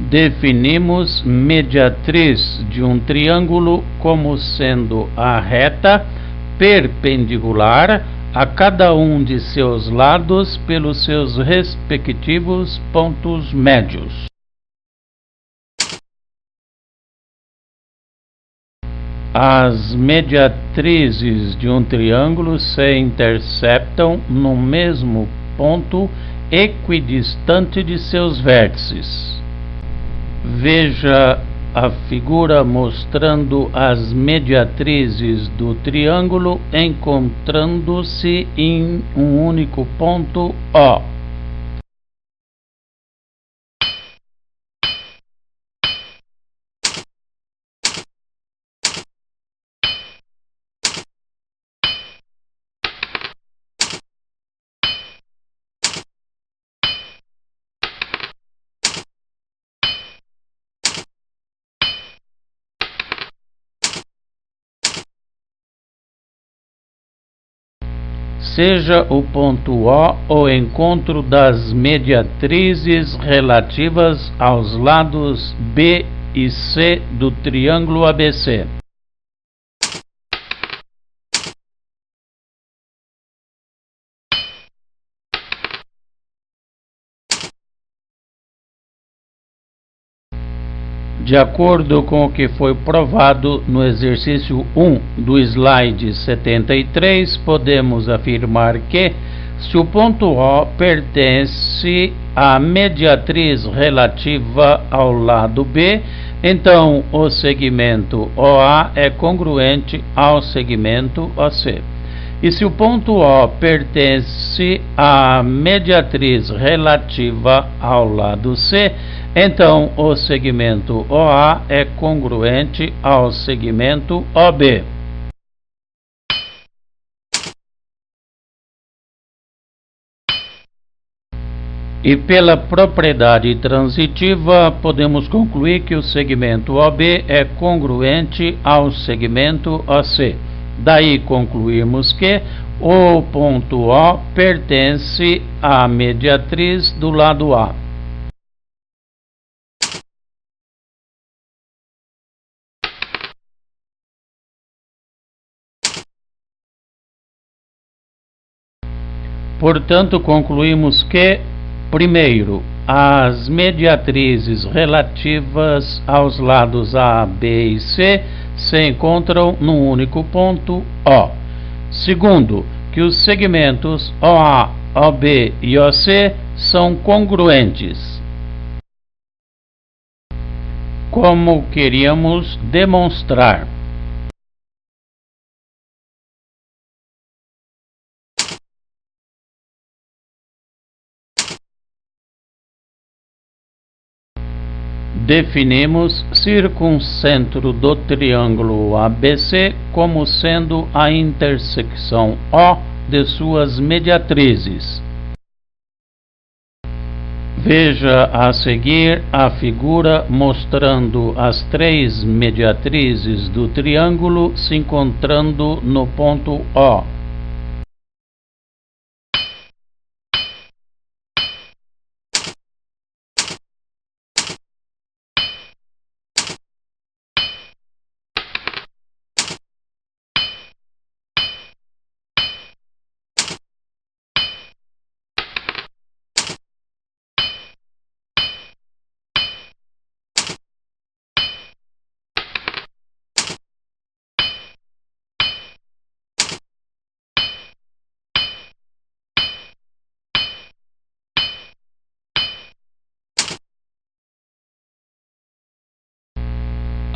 Definimos mediatriz de um triângulo como sendo a reta perpendicular a cada um de seus lados pelos seus respectivos pontos médios. As mediatrizes de um triângulo se interceptam no mesmo ponto equidistante de seus vértices. Veja a figura mostrando as mediatrizes do triângulo encontrando-se em um único ponto O. Seja o ponto O o encontro das mediatrizes relativas aos lados B e C do triângulo ABC. De acordo com o que foi provado no exercício 1 do slide 73, podemos afirmar que, se o ponto O pertence à mediatriz relativa ao lado B, então o segmento OA é congruente ao segmento OC. E se o ponto O pertence à mediatriz relativa ao lado C, então o segmento OA é congruente ao segmento OB. E pela propriedade transitiva, podemos concluir que o segmento OB é congruente ao segmento OC. Daí concluirmos que o ponto O pertence à mediatriz do lado A. Portanto, concluímos que, primeiro, as mediatrizes relativas aos lados A, B e C se encontram num único ponto O. Segundo, que os segmentos OA, OB e OC são congruentes. Como queríamos demonstrar. Definimos circuncentro do triângulo ABC como sendo a intersecção O de suas mediatrizes. Veja a seguir a figura mostrando as três mediatrizes do triângulo se encontrando no ponto O.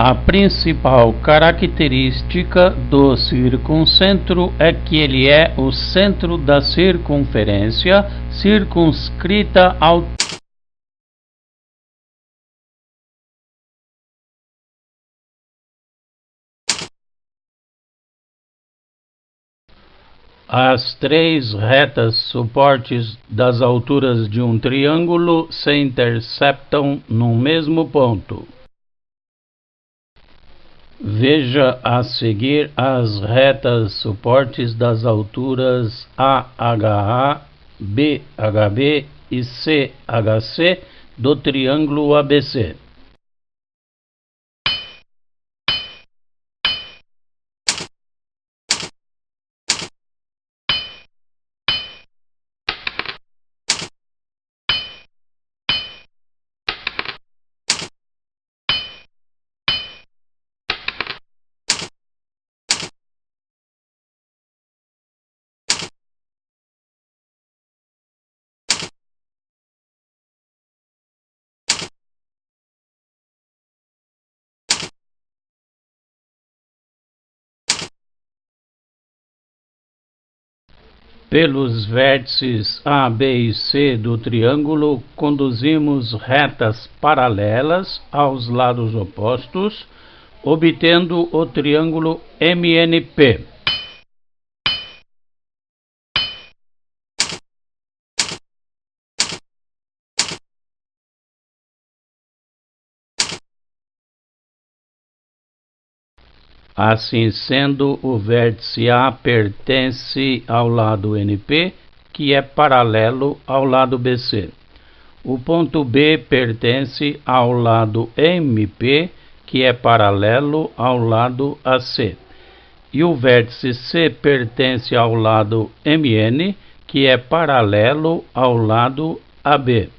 A principal característica do circuncentro é que ele é o centro da circunferência circunscrita ao As três retas suportes das alturas de um triângulo se interceptam no mesmo ponto. Veja a seguir as retas suportes das alturas AHA, BHB e CHC do triângulo ABC. Pelos vértices A, B e C do triângulo, conduzimos retas paralelas aos lados opostos, obtendo o triângulo MNP. Assim sendo, o vértice A pertence ao lado NP, que é paralelo ao lado BC. O ponto B pertence ao lado MP, que é paralelo ao lado AC. E o vértice C pertence ao lado MN, que é paralelo ao lado AB.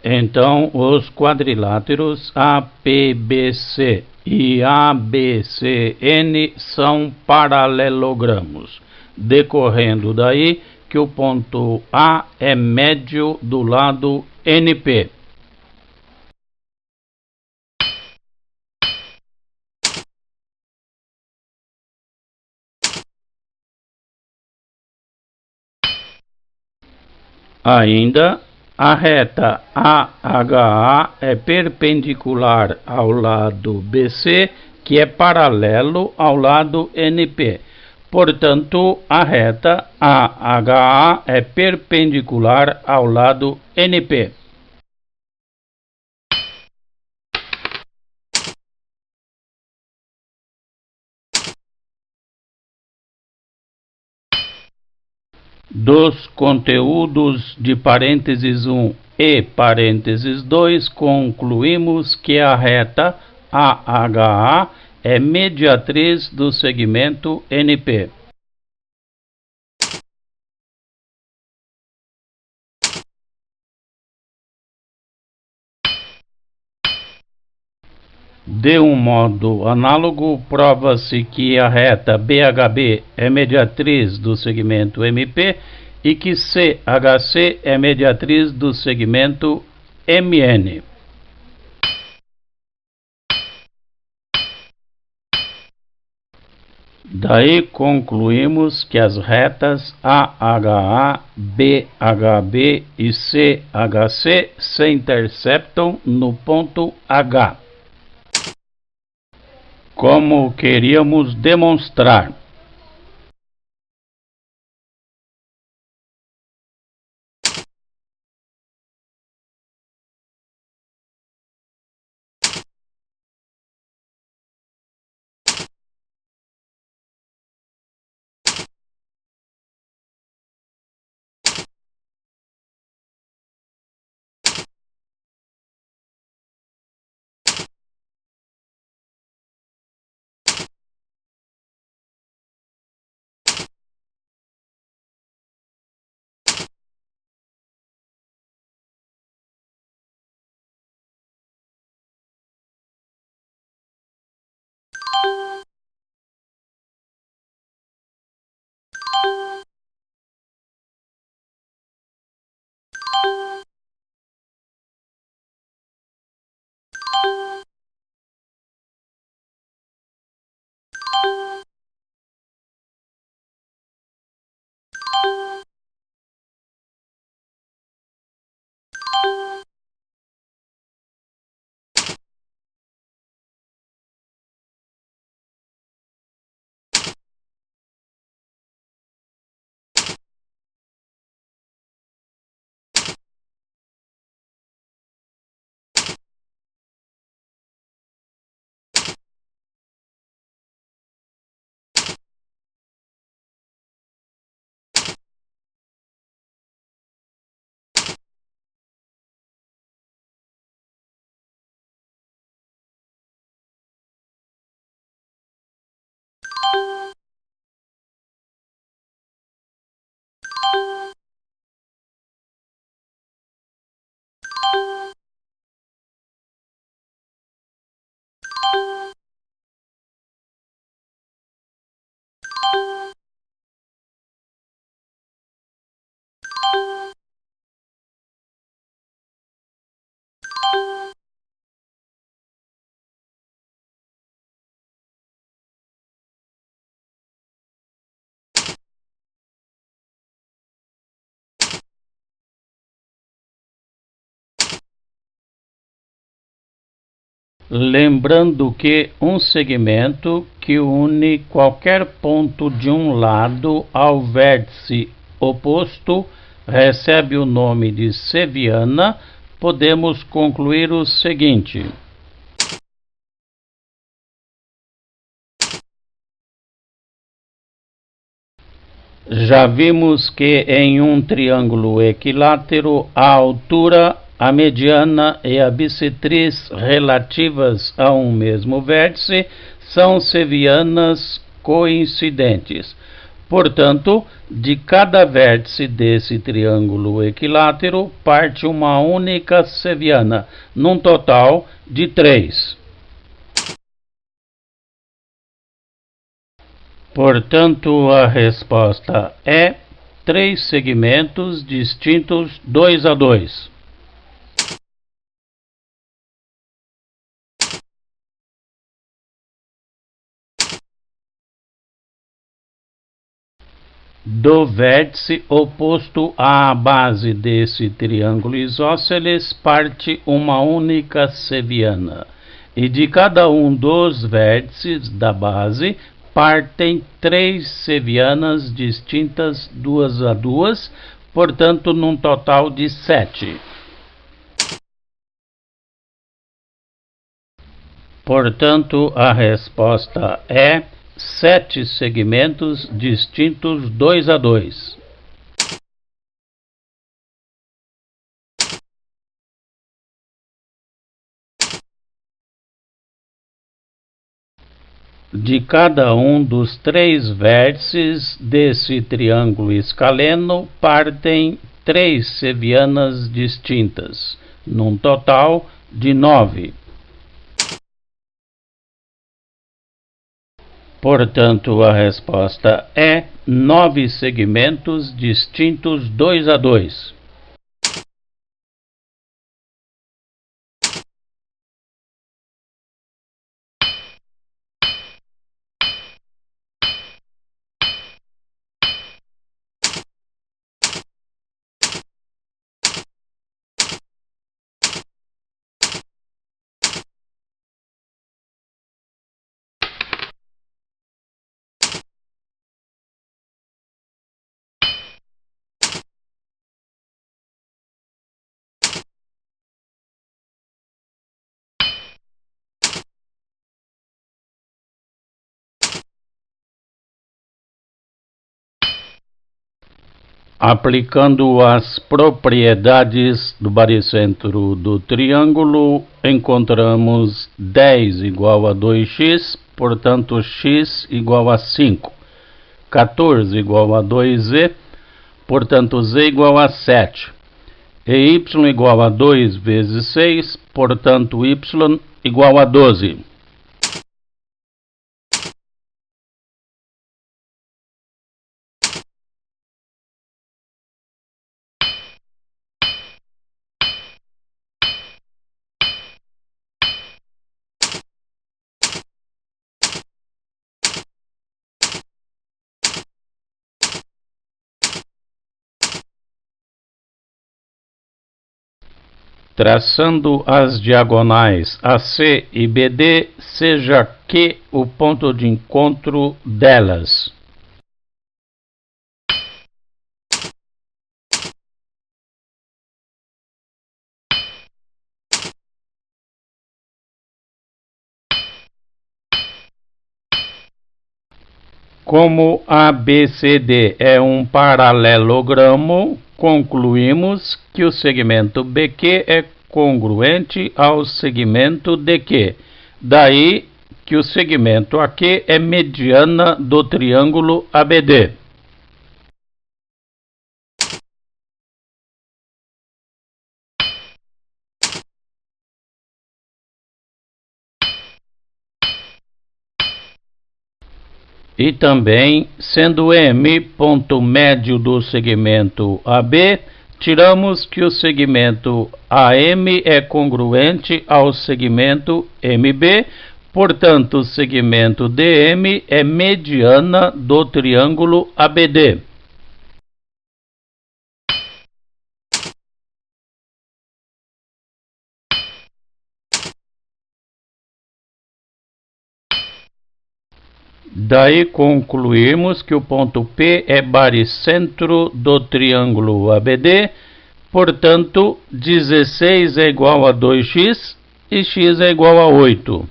Então, os quadriláteros APBC e ABCN são paralelogramos, decorrendo daí que o ponto A é médio do lado NP. Ainda, a reta AHA é perpendicular ao lado BC, que é paralelo ao lado NP. Portanto, a reta AHA é perpendicular ao lado NP. Dos conteúdos de parênteses 1 e parênteses 2, concluímos que a reta AHA é mediatriz do segmento NP. De um modo análogo, prova-se que a reta BHB é mediatriz do segmento MP e que CHC é mediatriz do segmento MN. Daí concluímos que as retas AHA, BHB e CHC se interceptam no ponto H. Como queríamos demonstrar. Lembrando que um segmento que une qualquer ponto de um lado ao vértice oposto recebe o nome de seviana, podemos concluir o seguinte: já vimos que em um triângulo equilátero a altura, a mediana e a bissetriz relativas a um mesmo vértice são sevianas coincidentes. Portanto, de cada vértice desse triângulo equilátero parte uma única seviana, num total de 3. Portanto, a resposta é 3 segmentos distintos 2 a 2. Do vértice oposto à base desse triângulo isósceles parte uma única seviana, e de cada um dos vértices da base partem 3 sevianas distintas 2 a 2, portanto num total de 7. Portanto, a resposta é 7 segmentos distintos 2 a 2. De cada um dos 3 vértices desse triângulo escaleno partem 3 sevianas distintas, num total de 9. Portanto, a resposta é 9 segmentos distintos 2 a 2. Aplicando as propriedades do baricentro do triângulo, encontramos 10 igual a 2x, portanto x igual a 5. 14 igual a 2z, portanto z igual a 7. E y igual a 2 vezes 6, portanto y igual a 12. Traçando as diagonais AC e BD, seja Q o ponto de encontro delas. Como ABCD é um paralelogramo, concluímos que o segmento BQ é congruente ao segmento DQ. Daí que o segmento AQ é mediana do triângulo ABD. E também, sendo M ponto médio do segmento AB, tiramos que o segmento AM é congruente ao segmento MB, portanto, o segmento DM é mediana do triângulo ABD. Daí concluímos que o ponto P é baricentro do triângulo ABD, portanto, 16 é igual a 2x e x é igual a 8.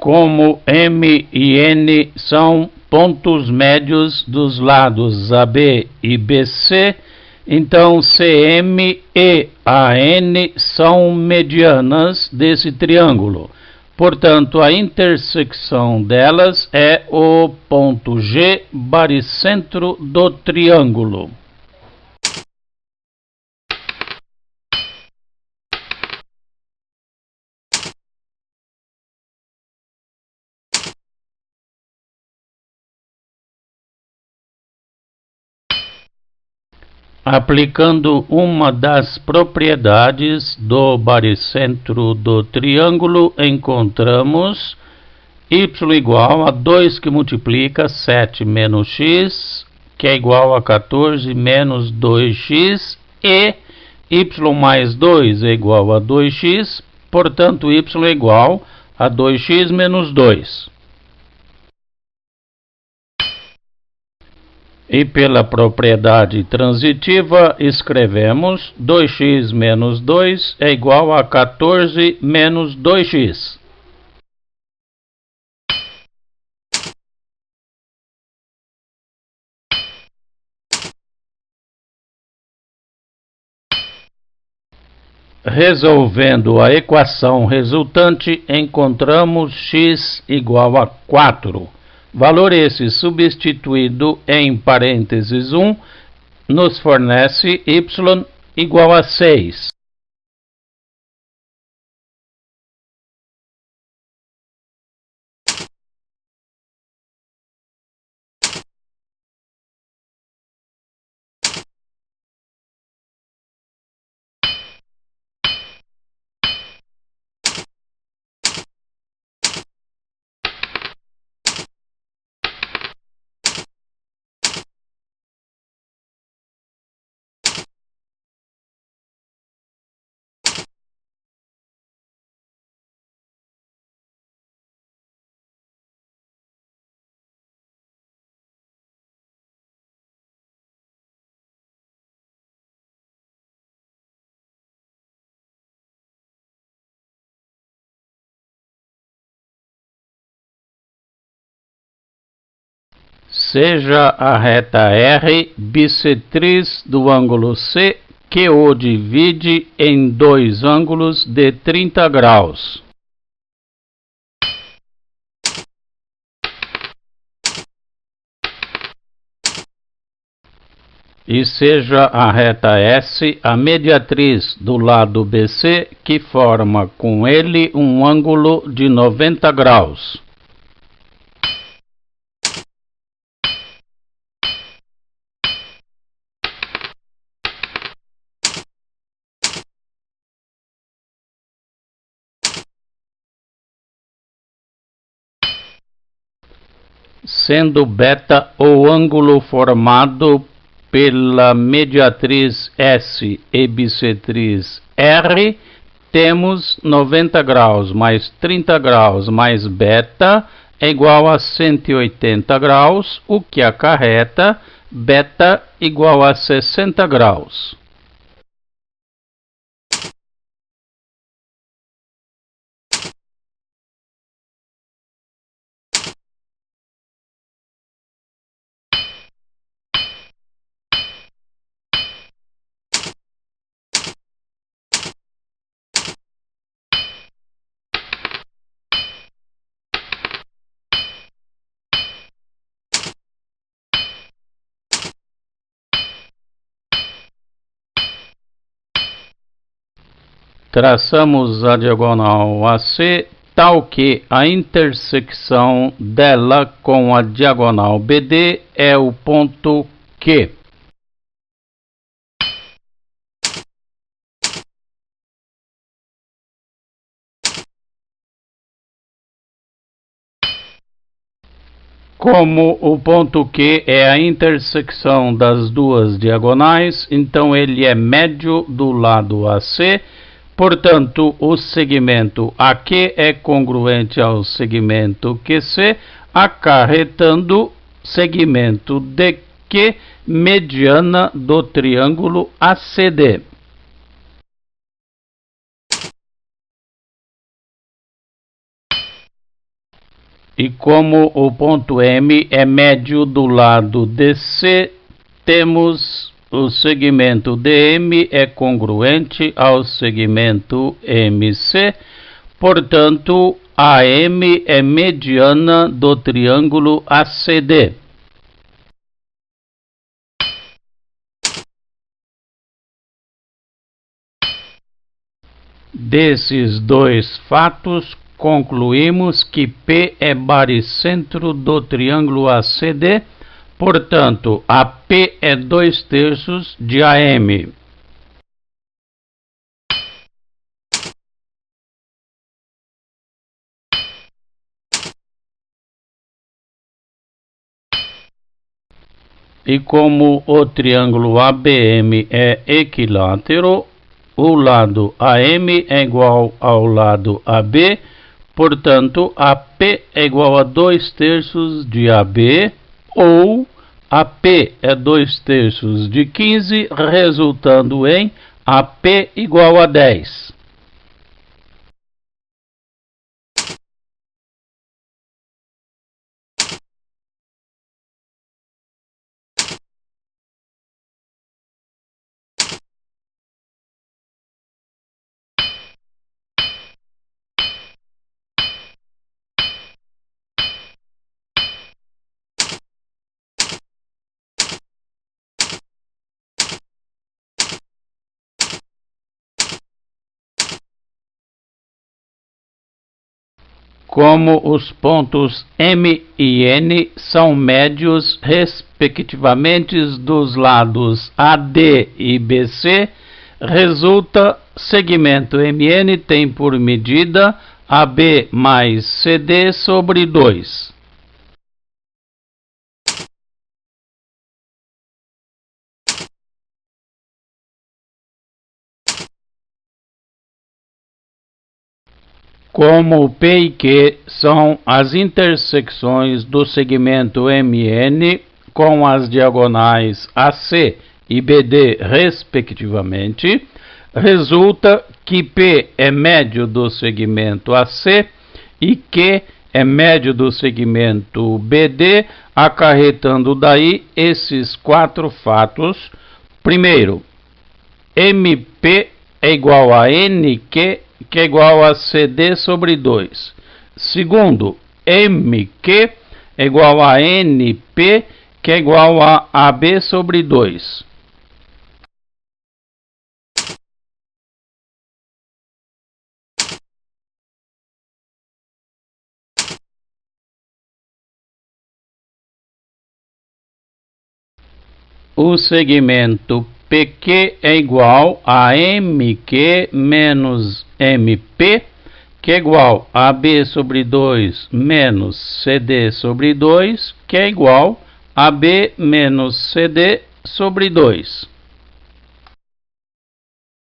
Como M e N são pontos médios dos lados AB e BC, então CM e AN são medianas desse triângulo. Portanto, a intersecção delas é o ponto G baricentro do triângulo. Aplicando uma das propriedades do baricentro do triângulo, encontramos y igual a 2 que multiplica 7 menos x, que é igual a 14 menos 2x, e y mais 2 é igual a 2x, portanto y é igual a 2x menos 2. E pela propriedade transitiva, escrevemos 2x menos 2 é igual a 14 menos 2x. Resolvendo a equação resultante, encontramos x igual a 4. Valor esse substituído em parênteses 1 nos fornece y igual a 6. Seja a reta R bissetriz do ângulo C, que o divide em dois ângulos de 30 graus. E seja a reta S a mediatriz do lado BC, que forma com ele um ângulo de 90 graus. Sendo beta o ângulo formado pela mediatriz S e bissetriz R, temos 90 graus mais 30 graus mais beta é igual a 180 graus, o que acarreta beta igual a 60 graus. Traçamos a diagonal AC tal que a intersecção dela com a diagonal BD é o ponto Q. Como o ponto Q é a intersecção das duas diagonais, então ele é médio do lado AC, portanto, o segmento AQ é congruente ao segmento QC, acarretando segmento DQ mediana do triângulo ACD. E como o ponto M é médio do lado DC, temos o segmento DM é congruente ao segmento MC, portanto, AM é mediana do triângulo ACD. Desses dois fatos, concluímos que P é baricentro do triângulo ACD, portanto, AP é 2/3 de AM. E como o triângulo ABM é equilátero, o lado AM é igual ao lado AB, portanto, AP é igual a 2/3 de AB, ou AP é 2/3 de 15, resultando em AP igual a 10. Como os pontos M e N são médios, respectivamente, dos lados AD e BC, resulta segmento MN tem por medida AB mais CD sobre 2. Como P e Q são as intersecções do segmento MN com as diagonais AC e BD, respectivamente, resulta que P é médio do segmento AC e Q é médio do segmento BD, acarretando daí esses quatro fatos. Primeiro, MP é igual a NQ, que é igual a CD sobre 2. Segundo, MQ é igual a NP, que é igual a AB sobre 2. O segmento PQ é igual a MQ menos MP, que é igual a AB sobre 2 menos CD sobre 2, que é igual a AB menos CD sobre 2.